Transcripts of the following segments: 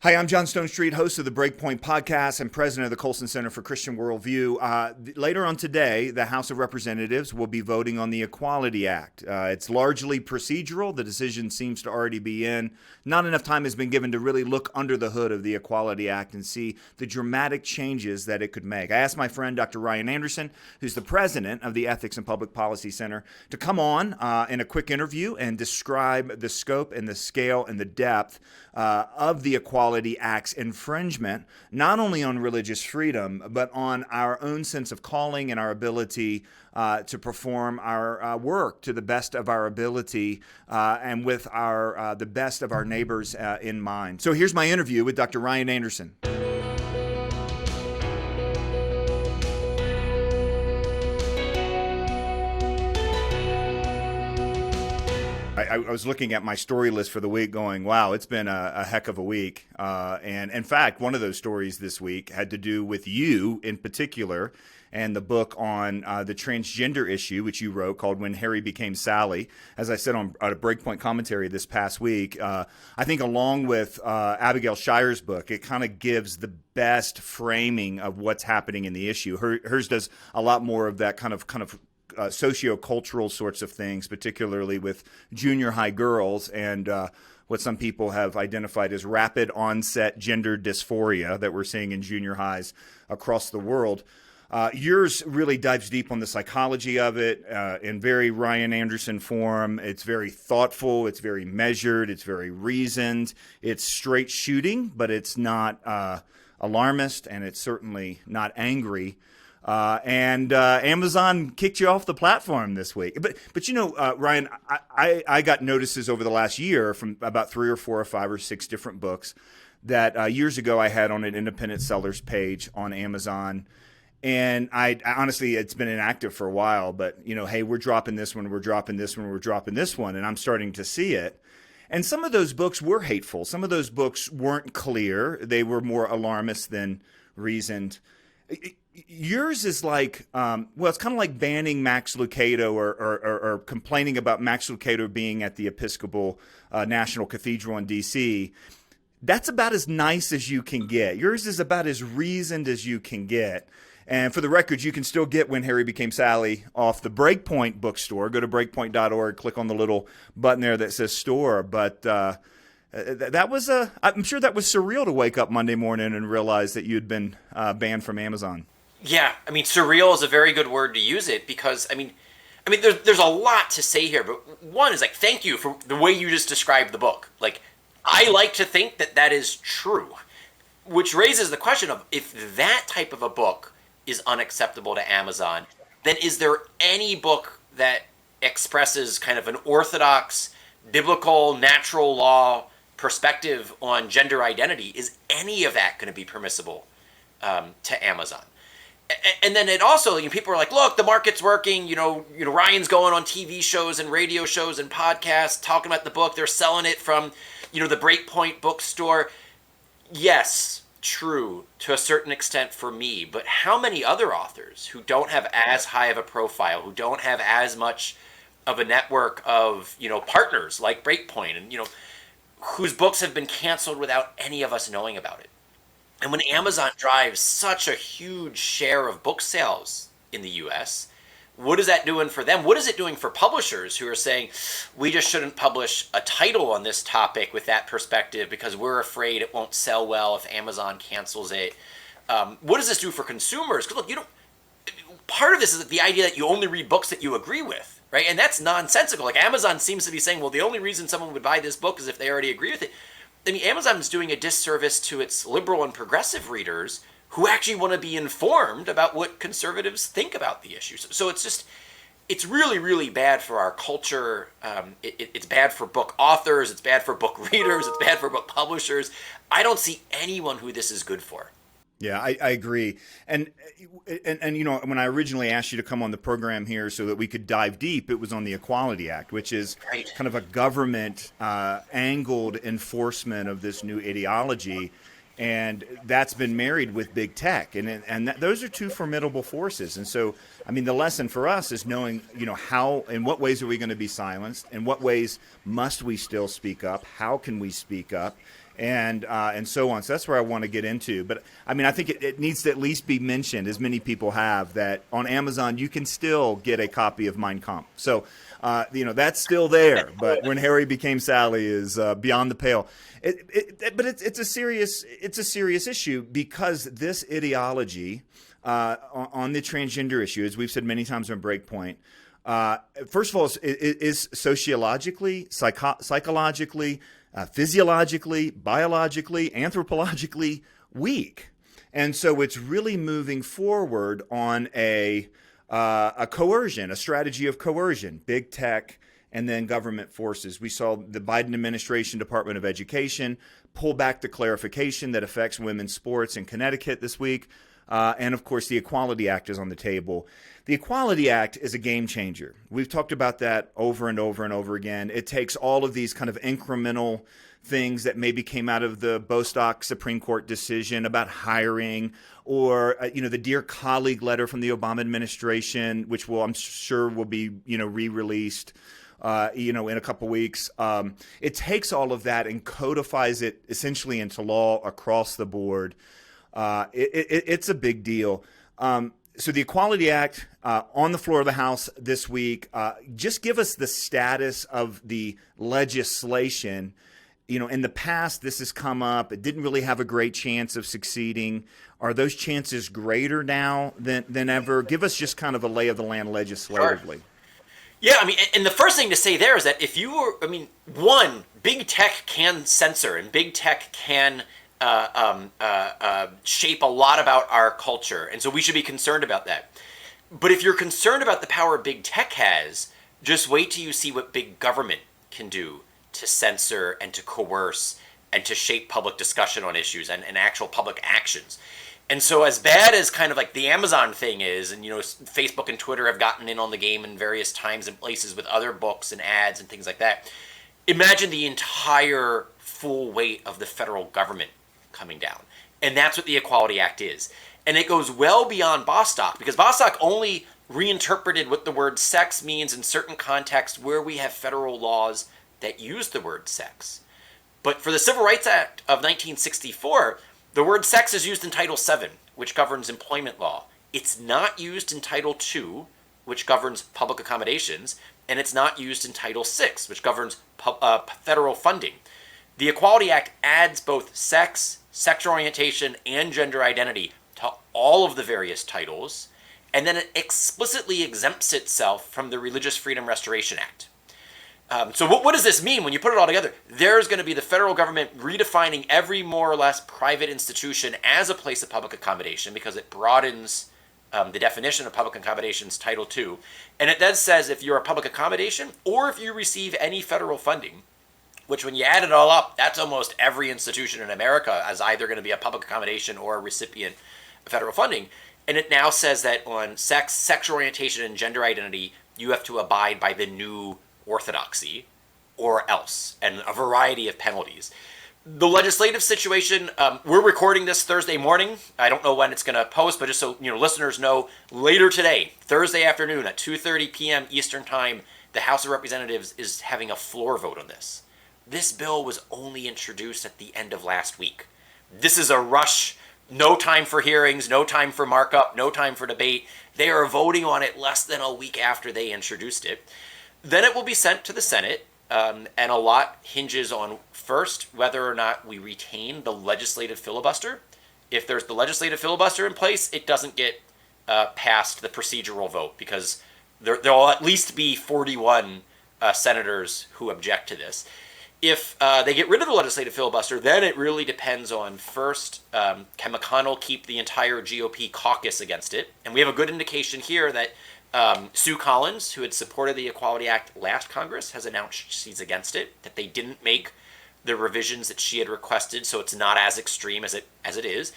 Hi, I'm John Stone Street, host of the BreakPoint podcast and president of the Colson Center for Christian Worldview. Later on today, the House of Representatives will be voting on the Equality Act. It's largely procedural. The decision seems to already be in. Not enough time has been given to really look under the hood of the Equality Act and see the dramatic changes that it could make. I asked my friend, Dr. Ryan Anderson, who's the president of the Ethics and Public Policy Center, to come on in a quick interview and describe the scope and the scale and the depth of the Equality Act's infringement, not only on religious freedom, but on our own sense of calling and our ability to perform our work to the best of our ability and with the best of our neighbors in mind. So here's my interview with Dr. Ryan Anderson. I was looking at my story list for the week going, wow, it's been a heck of a week. And in fact, one of those stories this week had to do with you in particular and the book on the transgender issue, which you wrote, called When Harry Became Sally. As I said on a BreakPoint commentary this past week, I think along with Abigail Shire's book, it kind of gives the best framing of what's happening in the issue. Hers does a lot more of that kind of sociocultural sorts of things, particularly with junior high girls and what some people have identified as rapid onset gender dysphoria that we're seeing in junior highs across the world. Yours really dives deep on the psychology of it in very Ryan Anderson form. It's very thoughtful. It's very measured. It's very reasoned. It's straight shooting, but it's not alarmist, and it's certainly not angry. And Amazon kicked you off the platform this week. But you know, Ryan, I got notices over the last year from about 3 or 4 or 5 or 6 different books that years ago I had on an independent sellers page on Amazon. And I honestly, it's been inactive for a while, but you know, hey, we're dropping this one, we're dropping this one, we're dropping this one, and I'm starting to see it. And some of those books were hateful. Some of those books weren't clear. They were more alarmist than reasoned. Yours is like, it's kind of like banning Max Lucado or complaining about Max Lucado being at the Episcopal National Cathedral in D.C. That's about as nice as you can get. Yours is about as reasoned as you can get. And for the record, you can still get When Harry Became Sally off the BreakPoint bookstore. Go to breakpoint.org, click on the little button there that says store. But I'm sure that was surreal to wake up Monday morning and realize that you'd been banned from Amazon. Yeah, I mean, surreal is a very good word to use it because, I mean, there's a lot to say here, but one is like, thank you for the way you just described the book. Like, I like to think that that is true, which raises the question of if that type of a book is unacceptable to Amazon, then is there any book that expresses kind of an orthodox, biblical, natural law perspective on gender identity? Is any of that going to be permissible to Amazon? And then it also, people are like, look, the market's working. You know, Ryan's going on TV shows and radio shows and podcasts talking about the book. They're selling it from, the BreakPoint bookstore. Yes, true to a certain extent for me. But how many other authors who don't have as high of a profile, who don't have as much of a network of, partners like BreakPoint and, whose books have been canceled without any of us knowing about it? And when Amazon drives such a huge share of book sales in the US, what is that doing for them? What is it doing for publishers who are saying, we just shouldn't publish a title on this topic with that perspective because we're afraid it won't sell well if Amazon cancels it? What does this do for consumers? Because look, part of this is the idea that you only read books that you agree with, right? And that's nonsensical. Like Amazon seems to be saying, well, the only reason someone would buy this book is if they already agree with it. I mean, Amazon is doing a disservice to its liberal and progressive readers who actually want to be informed about what conservatives think about the issues. So it's really, really bad for our culture. It's bad for book authors. It's bad for book readers. It's bad for book publishers. I don't see anyone who this is good for. Yeah, I agree. And when I originally asked you to come on the program here so that we could dive deep, it was on the Equality Act, which is kind of a government angled enforcement of this new ideology. And that's been married with big tech, and those are two formidable forces. And so, I mean, the lesson for us is knowing, how, in what ways are we going to be silenced, in what ways must we still speak up, how can we speak up, and so on. So that's where I want to get into. But I mean, I think it needs to at least be mentioned, as many people have, that on Amazon you can still get a copy of Mein Kampf. So, that's still there. But when Harry became Sally is beyond the pale. But it's a serious issue, because this ideology on the transgender issue, as we've said many times on BreakPoint, first of all, is sociologically, psychologically, physiologically, biologically, anthropologically weak, and so it's really moving forward on a coercion, a strategy of coercion, big tech, and then government forces. We saw the Biden administration Department of Education pull back the clarification that affects women's sports in Connecticut this week. And of course, the Equality Act is on the table. The Equality Act is a game changer. We've talked about that over and over and over again. It takes all of these kind of incremental things that maybe came out of the Bostock Supreme Court decision about hiring, or the Dear Colleague letter from the Obama administration, which I'm sure will be re-released in a couple weeks. It takes all of that and codifies it essentially into law across the board. It's a big deal. So the Equality Act on the floor of the House this week. Just give us the status of the legislation. In the past, this has come up. It didn't really have a great chance of succeeding. Are those chances greater now than ever? Give us just kind of a lay of the land legislatively. Sure. Yeah, I mean, and the first thing to say there is that if you were, one, big tech can censor, and big tech can shape a lot about our culture, and so we should be concerned about that. But if you're concerned about the power big tech has, just wait till you see what big government can do to censor and to coerce and to shape public discussion on issues and actual public actions. And so as bad as kind of like the Amazon thing is, and Facebook and Twitter have gotten in on the game in various times and places with other books and ads and things like that, imagine the entire full weight of the federal government coming down. And that's what the Equality Act is. And it goes well beyond Bostock, because Bostock only reinterpreted what the word sex means in certain contexts where we have federal laws that use the word sex. But for the Civil Rights Act of 1964, the word sex is used in Title VII, which governs employment law. It's not used in Title II, which governs public accommodations, and it's not used in Title VI, which governs federal funding. The Equality Act adds both sex, sexual orientation, and gender identity to all of the various titles, and then it explicitly exempts itself from the Religious Freedom Restoration Act. So what does this mean when you put it all together? There's going to be the federal government redefining every more or less private institution as a place of public accommodation, because it broadens the definition of public accommodations, Title II. And it then says if you're a public accommodation or if you receive any federal funding, which when you add it all up, that's almost every institution in America as either going to be a public accommodation or a recipient of federal funding. And it now says that on sex, sexual orientation, and gender identity, you have to abide by the new orthodoxy or else, and a variety of penalties. The legislative situation, we're recording this Thursday morning. I don't know when it's going to post, but just so listeners know, later today, Thursday afternoon at 2:30 p.m. Eastern Time, the House of Representatives is having a floor vote on this. This bill was only introduced at the end of last week. This is a rush. No time for hearings, no time for markup, no time for debate. They are voting on it less than a week after they introduced it. Then it will be sent to the Senate, and a lot hinges on, first, whether or not we retain the legislative filibuster. If there's the legislative filibuster in place, it doesn't get past the procedural vote, because there will at least be 41 senators who object to this. If they get rid of the legislative filibuster, then it really depends on, first, can McConnell keep the entire GOP caucus against it? And we have a good indication here that Sue Collins, who had supported the Equality Act last Congress, has announced she's against it, that they didn't make the revisions that she had requested, so it's not as extreme as it is.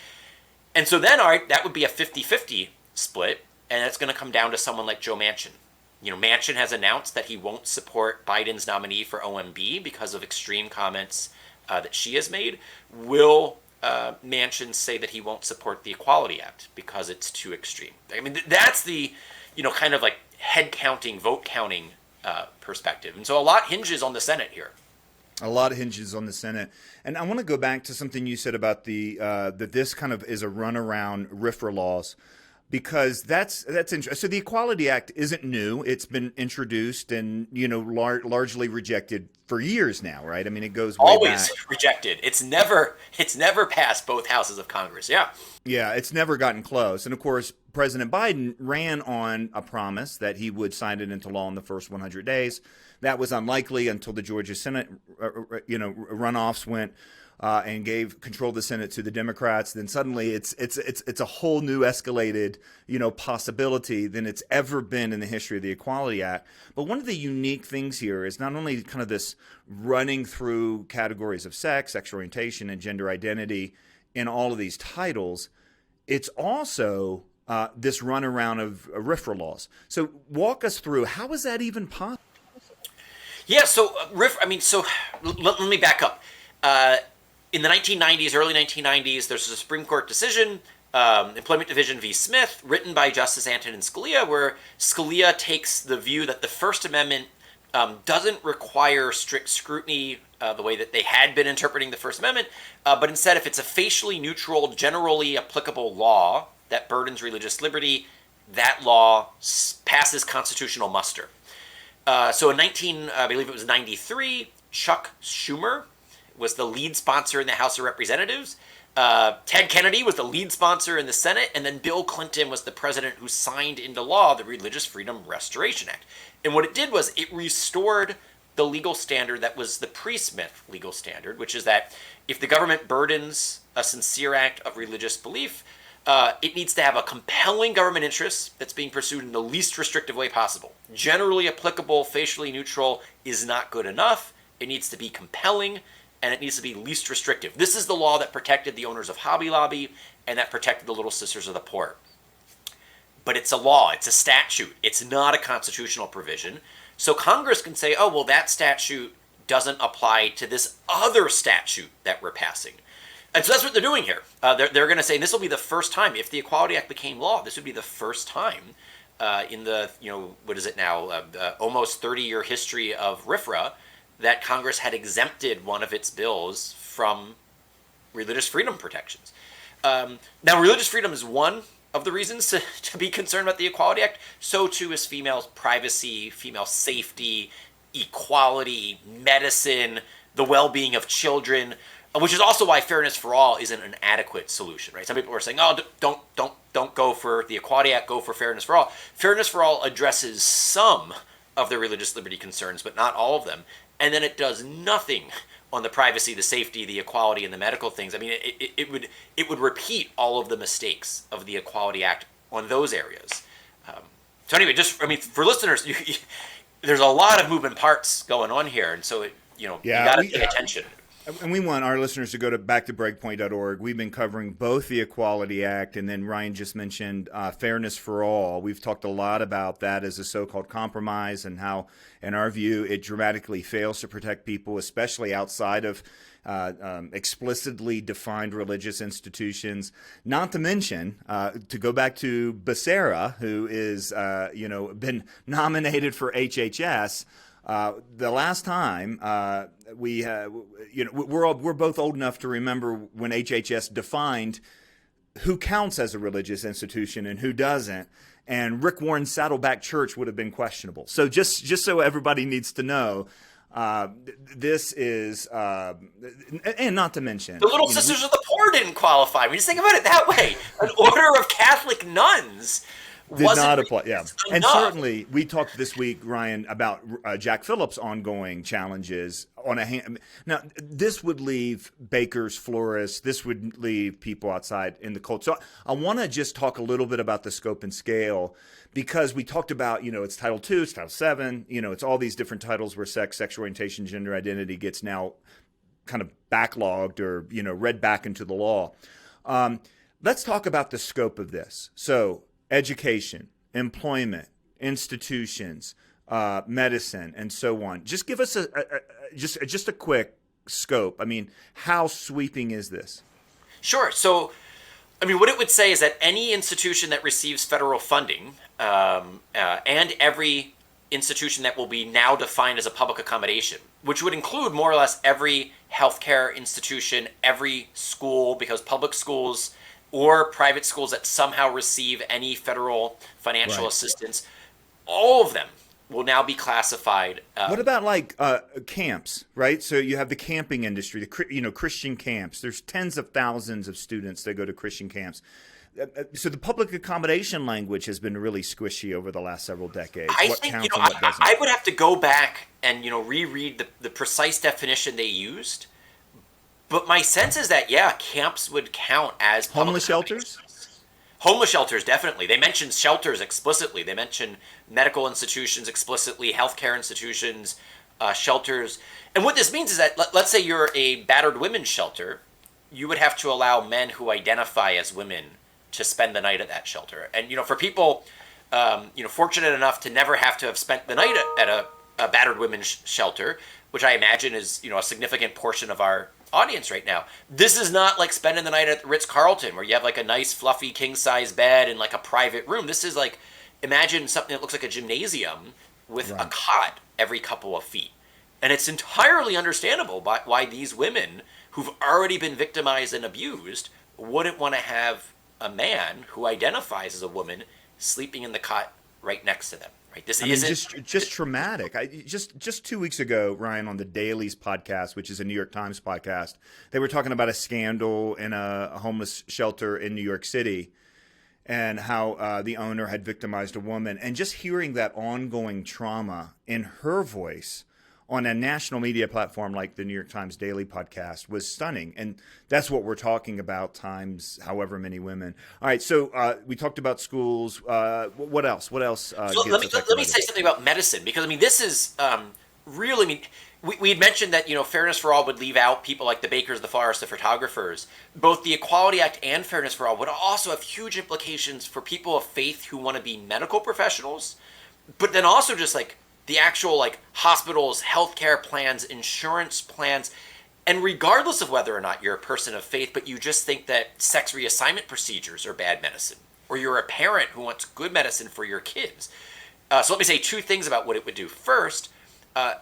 And so then, all right, that would be a 50-50 split, and it's going to come down to someone like Joe Manchin. Manchin has announced that he won't support Biden's nominee for OMB because of extreme comments that she has made. Will Manchin say that he won't support the Equality Act because it's too extreme. I mean, that's the, kind of like head counting, vote counting perspective. And so a lot hinges on the Senate here. A lot hinges on the Senate. And I want to go back to something you said about that this kind of is a runaround RFRA laws, because that's interesting. So the Equality Act isn't new. It's been introduced and, largely rejected for years now, right? I mean, it goes way Always back. rejected. It's never passed both houses of Congress. Yeah. Yeah, it's never gotten close. And of course, President Biden ran on a promise that he would sign it into law in the first 100 days. That was unlikely until the Georgia Senate, runoffs went and gave control of the Senate to the Democrats. Then suddenly it's a whole new escalated, possibility than it's ever been in the history of the Equality Act. But one of the unique things here is not only kind of this running through categories of sex, sexual orientation, and gender identity in all of these titles, it's also this runaround of RFRA laws. So walk us through, how is that even possible? Yeah, so let me back up. In the 1990s, early 1990s, there's a Supreme Court decision, Employment Division v. Smith, written by Justice Antonin Scalia, where Scalia takes the view that the First Amendment doesn't require strict scrutiny the way that they had been interpreting the First Amendment, but instead, if it's a facially neutral, generally applicable law that burdens religious liberty, that law passes constitutional muster. So in I believe it was 93, Chuck Schumer was the lead sponsor in the House of Representatives. Ted Kennedy was the lead sponsor in the Senate, and then Bill Clinton was the president who signed into law the Religious Freedom Restoration Act. And what it did was it restored the legal standard that was the pre-Smith legal standard, which is that if the government burdens a sincere act of religious belief, it needs to have a compelling government interest that's being pursued in the least restrictive way possible. Generally applicable, facially neutral is not good enough. It needs to be compelling, and it needs to be least restrictive. This is the law that protected the owners of Hobby Lobby and that protected the Little Sisters of the Poor. But it's a law. It's a statute. It's not a constitutional provision. So Congress can say, oh, well, that statute doesn't apply to this other statute that we're passing. And so that's what they're doing here. They're going to say, and this will be the first time, if the Equality Act became law, this would be the first time in the, what is it now, almost 30-year history of RFRA, that Congress had exempted one of its bills from religious freedom protections. Now, religious freedom is one of the reasons to be concerned about the Equality Act. So too is female privacy, female safety, equality, medicine, the well-being of children, which is also why fairness for all isn't an adequate solution, right? Some people are saying, oh, don't go for the Equality Act, go for fairness for all. Fairness for all addresses some of the religious liberty concerns, but not all of them. And then it does nothing on the privacy, the safety, the equality, and the medical things. I mean, it would repeat all of the mistakes of the Equality Act on those areas. So anyway, for listeners, there's a lot of moving parts going on here, and so you got to pay attention. And we want our listeners to go back to breakpoint.org. We've been covering both the Equality Act and then Ryan just mentioned fairness for all. We've talked a lot about that as a so-called compromise and how, in our view, it dramatically fails to protect people, especially outside of explicitly defined religious institutions. Not to mention, to go back to Becerra, who is, been nominated for HHS. The last time we're both old enough to remember when HHS defined who counts as a religious institution and who doesn't, and Rick Warren's Saddleback Church would have been questionable. So just so everybody needs to know, this is, and not to mention the Little Sisters of the Poor didn't qualify. When you think about it that way, an order of Catholic nuns did not apply. Yeah. And certainly we talked this week, Ryan, about Jack Phillips' ongoing challenges on a hand. Now, this would leave bakers, florists, this would leave people outside in the cold. So I want to just talk a little bit about the scope and scale, because we talked about, it's Title II, it's Title VII, it's all these different titles where sex, sexual orientation, gender identity gets now kind of backlogged or, read back into the law. Let's talk about the scope of this. So education, employment, institutions, medicine, and so on. Just give us just a quick scope. I mean, how sweeping is this? Sure. So, I mean, what it would say is that any institution that receives federal funding, and every institution that will be now defined as a public accommodation, which would include more or less every healthcare institution, every school, because public schools or private schools that somehow receive any federal financial Right. assistance, all of them will now be classified. What about like camps, right? So you have the camping industry, Christian camps. There's tens of thousands of students that go to Christian camps. So the public accommodation language has been really squishy over the last several decades. I What think, counts and what doesn't? I would have to go back and, reread the precise definition they used. But my sense is that, yeah, camps would count as public Homeless shelters? accommodations. Homeless shelters, definitely. They mention shelters explicitly. They mention medical institutions explicitly, healthcare institutions, shelters. And what this means is that, let's say you're a battered women's shelter, you would have to allow men who identify as women to spend the night at that shelter. And, for people, fortunate enough to never have to have spent the night at a battered women's shelter, which I imagine is, a significant portion of our audience right now. This is not like spending the night at the Ritz-Carlton where you have like a nice fluffy king-size bed and like a private room. This is like, imagine something that looks like a gymnasium with a Right. cot every couple of feet. And it's entirely understandable why these women who've already been victimized and abused wouldn't want to have a man who identifies as a woman sleeping in the cot right next to them. Right? This I mean, isn't just traumatic. Just 2 weeks ago, Ryan, on the Daily's podcast, which is a New York Times podcast, they were talking about a scandal in a homeless shelter in New York City, and how the owner had victimized a woman, and just hearing that ongoing trauma in her voice on a national media platform like the New York Times Daily podcast was stunning. And that's what we're talking about times however many women. All right, so we talked about schools. What else? What else So gets let me affected let by me this? say something about medicine, because I mean this is really, I mean, we had mentioned that Fairness for All would leave out people like the bakers, the florists, the photographers. Both the Equality Act and Fairness for All would also have huge implications for people of faith who want to be medical professionals, but then also just like the actual like hospitals, healthcare plans, insurance plans. And regardless of whether or not you're a person of faith, but you just think that sex reassignment procedures are bad medicine, or you're a parent who wants good medicine for your kids. So let me say two things about what it would do. First,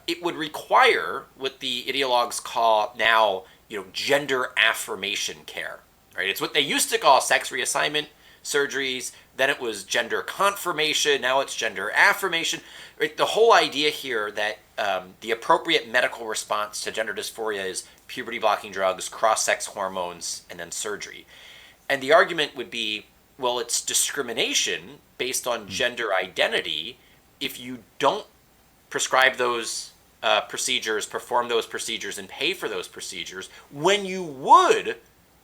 it would require what the ideologues call now, gender affirmation care. Right? It's what they used to call sex reassignment surgeries. Then it was gender confirmation. Now it's gender affirmation. Right? The whole idea here that the appropriate medical response to gender dysphoria is puberty blocking drugs, cross-sex hormones, and then surgery. And the argument would be, well, it's discrimination based on gender identity if you don't prescribe those procedures, perform those procedures, and pay for those procedures when you would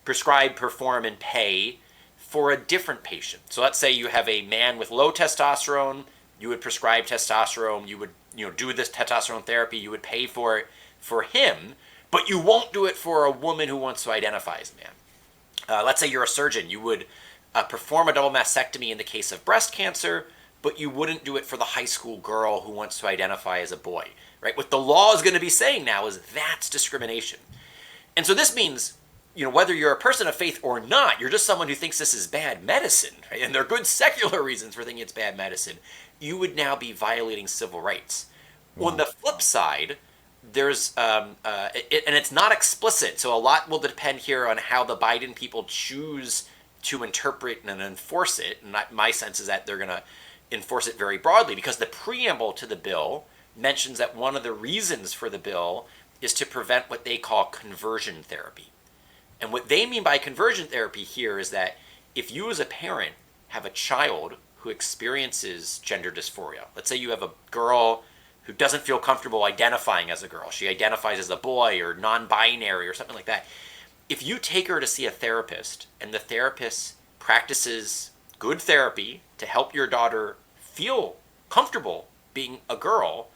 prescribe, perform, and pay for a different patient. So let's say you have a man with low testosterone, you would prescribe testosterone, you would do this testosterone therapy, you would pay for it for him, but you won't do it for a woman who wants to identify as a man. Let's say you're a surgeon, you would perform a double mastectomy in the case of breast cancer, but you wouldn't do it for the high school girl who wants to identify as a boy. Right? What the law is going to be saying now is that's discrimination. And so this means, whether you're a person of faith or not, you're just someone who thinks this is bad medicine, right? And there are good secular reasons for thinking it's bad medicine. You would now be violating civil rights. Wow. On the flip side, there's, and it's not explicit, so a lot will depend here on how the Biden people choose to interpret and enforce it. And my sense is that they're going to enforce it very broadly, because the preamble to the bill mentions that one of the reasons for the bill is to prevent what they call conversion therapy. And what they mean by conversion therapy here is that if you as a parent have a child who experiences gender dysphoria, let's say you have a girl who doesn't feel comfortable identifying as a girl, she identifies as a boy or non-binary or something like that, if you take her to see a therapist and the therapist practices good therapy to help your daughter feel comfortable being a girl,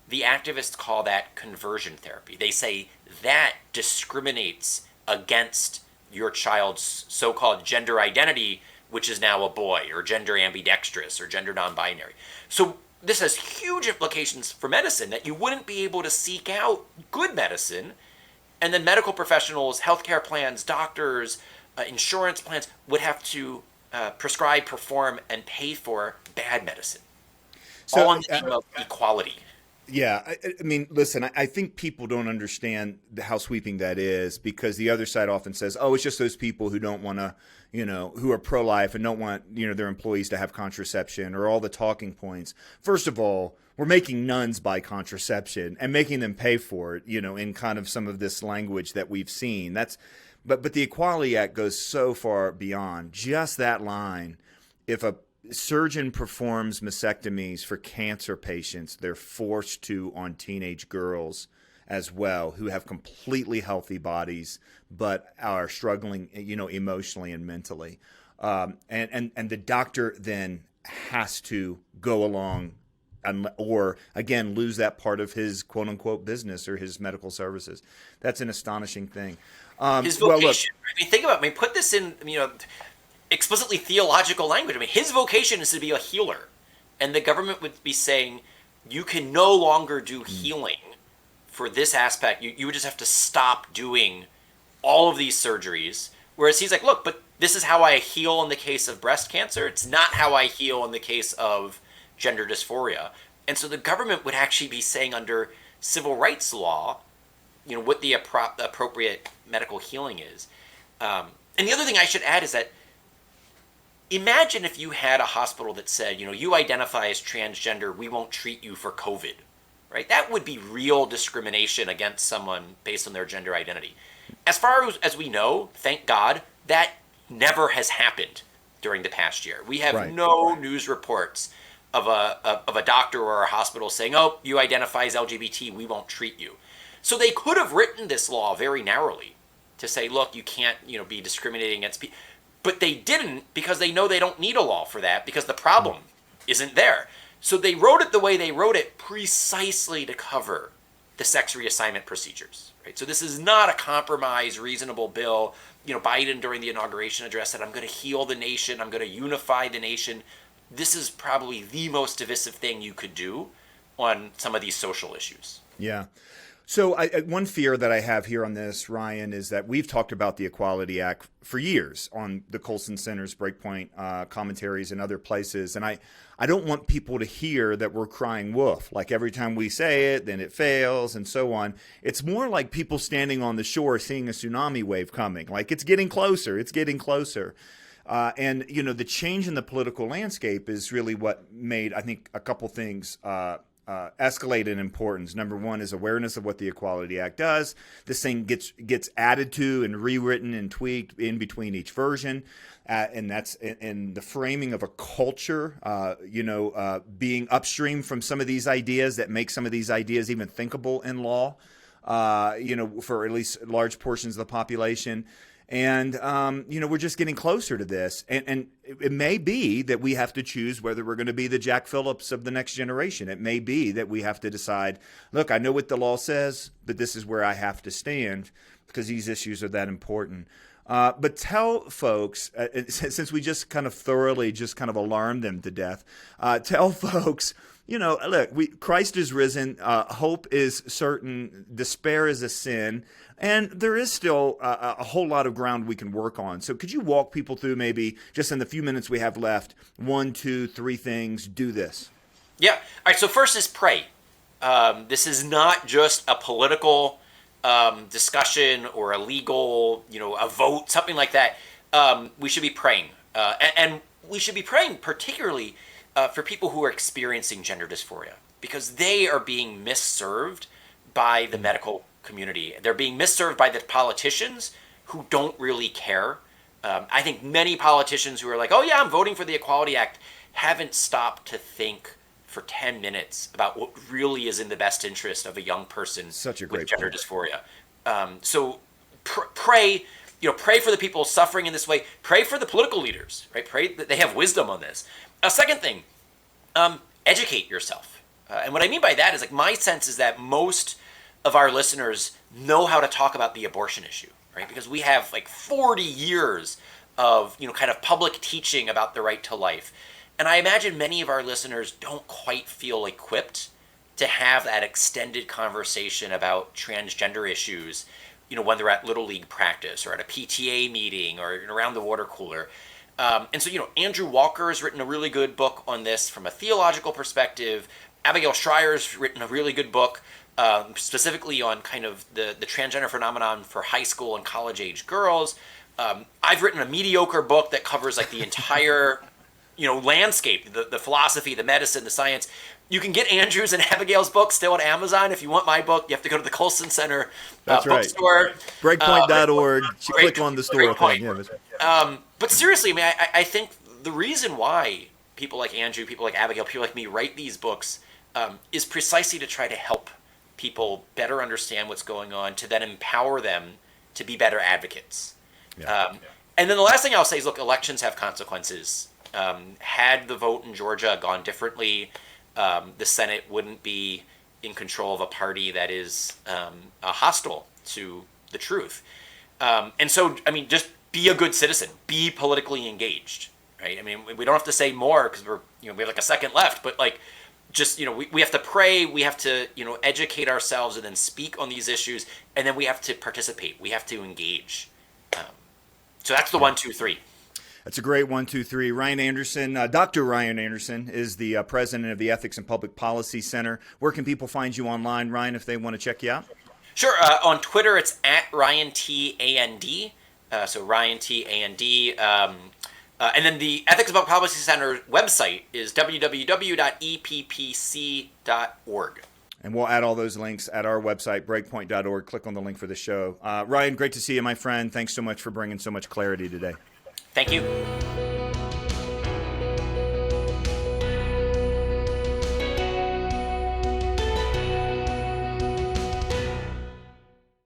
the activists call that conversion therapy. They say that discriminates against your child's so-called gender identity, which is now a boy, or gender ambidextrous, or gender non-binary. So this has huge implications for medicine, that you wouldn't be able to seek out good medicine, and then medical professionals, healthcare plans, doctors, insurance plans would have to prescribe, perform, and pay for bad medicine, So, all in the name of equality. yeah, I mean, listen, I think people don't understand how sweeping that is because the other side often says, oh, it's just those people who don't want to, who are pro-life and don't want, their employees to have contraception or all the talking points. First of all, we're making nuns buy contraception and making them pay for it, in kind of some of this language that we've seen. But the Equality Act goes so far beyond just that line. If a surgeon performs mastectomies for cancer patients, they're forced to on teenage girls as well who have completely healthy bodies but are struggling, emotionally and mentally. And the doctor then has to go along or again lose that part of his quote unquote business or his medical services. That's an astonishing thing. His Well, look, vocation. I mean, think about it. I mean, put this in, explicitly theological language. I mean, his vocation is to be a healer. And the government would be saying, you can no longer do healing for this aspect. You would just have to stop doing all of these surgeries. Whereas he's like, look, but this is how I heal in the case of breast cancer. It's not how I heal in the case of gender dysphoria. And so the government would actually be saying under civil rights law, what the appropriate medical healing is. And the other thing I should add is that imagine if you had a hospital that said, you identify as transgender, we won't treat you for COVID, right? That would be real discrimination against someone based on their gender identity. As far as we know, thank God, that never has happened during the past year. We have no news reports of a doctor or a hospital saying, oh, you identify as LGBT, we won't treat you. So they could have written this law very narrowly to say, look, you can't, be discriminating against people. But they didn't because they know they don't need a law for that because the problem isn't there. So they wrote it the way they wrote it precisely to cover the sex reassignment procedures. Right? So this is not a compromise, reasonable bill. Biden during the inauguration address said, I'm going to heal the nation. I'm going to unify the nation. This is probably the most divisive thing you could do on some of these social issues. Yeah. So one fear that I have here on this, Ryan, is that we've talked about the Equality Act for years on the Colson Center's BreakPoint commentaries and other places. And I don't want people to hear that we're crying wolf. Like every time we say it, then it fails and so on. It's more like people standing on the shore seeing a tsunami wave coming. Like it's getting closer. It's getting closer. And the change in the political landscape is really what made, I think, a couple things escalate in importance. Number one is awareness of what the Equality Act does. This thing gets added to and rewritten and tweaked in between each version. And that's in the framing of a culture, being upstream from some of these ideas that make some of these ideas even thinkable in law, for at least large portions of the population. And, we're just getting closer to this. And it may be that we have to choose whether we're going to be the Jack Phillips of the next generation. It may be that we have to decide, look, I know what the law says, but this is where I have to stand because these issues are that important. But tell folks, since we just kind of thoroughly just kind of alarmed them to death, tell folks, look, Christ is risen. Hope is certain. Despair is a sin. And there is still a whole lot of ground we can work on. So could you walk people through maybe just in the few minutes we have left, 1, 2, 3 things, do this? Yeah. All right. So first is pray. This is not just a political discussion or a legal, a vote, something like that. We should be praying. And we should be praying particularly for people who are experiencing gender dysphoria because they are being misserved by the medical community. They're being misserved by the politicians who don't really care. I think many politicians who are like, oh yeah, I'm voting for the Equality Act, haven't stopped to think for 10 minutes about what really is in the best interest of a young person with gender dysphoria. So pray, pray for the people suffering in this way. Pray for the political leaders, right? Pray that they have wisdom on this. A second thing, educate yourself. And what I mean by that is like my sense is that most of our listeners know how to talk about the abortion issue, right? Because we have like 40 years of, kind of public teaching about the right to life. And I imagine many of our listeners don't quite feel equipped to have that extended conversation about transgender issues, when they're at Little League practice or at a PTA meeting or around the water cooler. And so, Andrew Walker has written a really good book on this from a theological perspective. Abigail Schreier's written a really good book specifically on kind of the transgender phenomenon for high school and college-age girls. I've written a mediocre book that covers like the entire, landscape, the philosophy, the medicine, the science. You can get Andrew's and Abigail's book still at Amazon. If you want my book, you have to go to the Colson Center bookstore. BreakPoint.org. Click on the store thing. Yeah, but seriously, I mean, I think the reason why people like Andrew, people like Abigail, people like me write these books is precisely to try to help people better understand what's going on, to then empower them to be better advocates. Yeah. And then the last thing I'll say is, look, elections have consequences. Had the vote in Georgia gone differently, the Senate wouldn't be in control of a party that is hostile to the truth. And so, I mean, just be a good citizen, be politically engaged, right? I mean, we don't have to say more because we have like a second left, but like, just, we have to pray, we have to, educate ourselves and then speak on these issues, and then we have to participate, we have to engage. So that's the 1, 2, 3. That's a great 1, 2, 3. Ryan Anderson, Dr. Ryan Anderson is the president of the Ethics and Public Policy Center. Where can people find you online, Ryan, if they want to check you out? Sure. On Twitter, it's at RyanTAND. So Ryan TAND. And then the Ethics and Public Policy Center website is www.eppc.org. And we'll add all those links at our website, breakpoint.org. Click on the link for the show. Ryan, great to see you, my friend. Thanks so much for bringing so much clarity today. Thank you.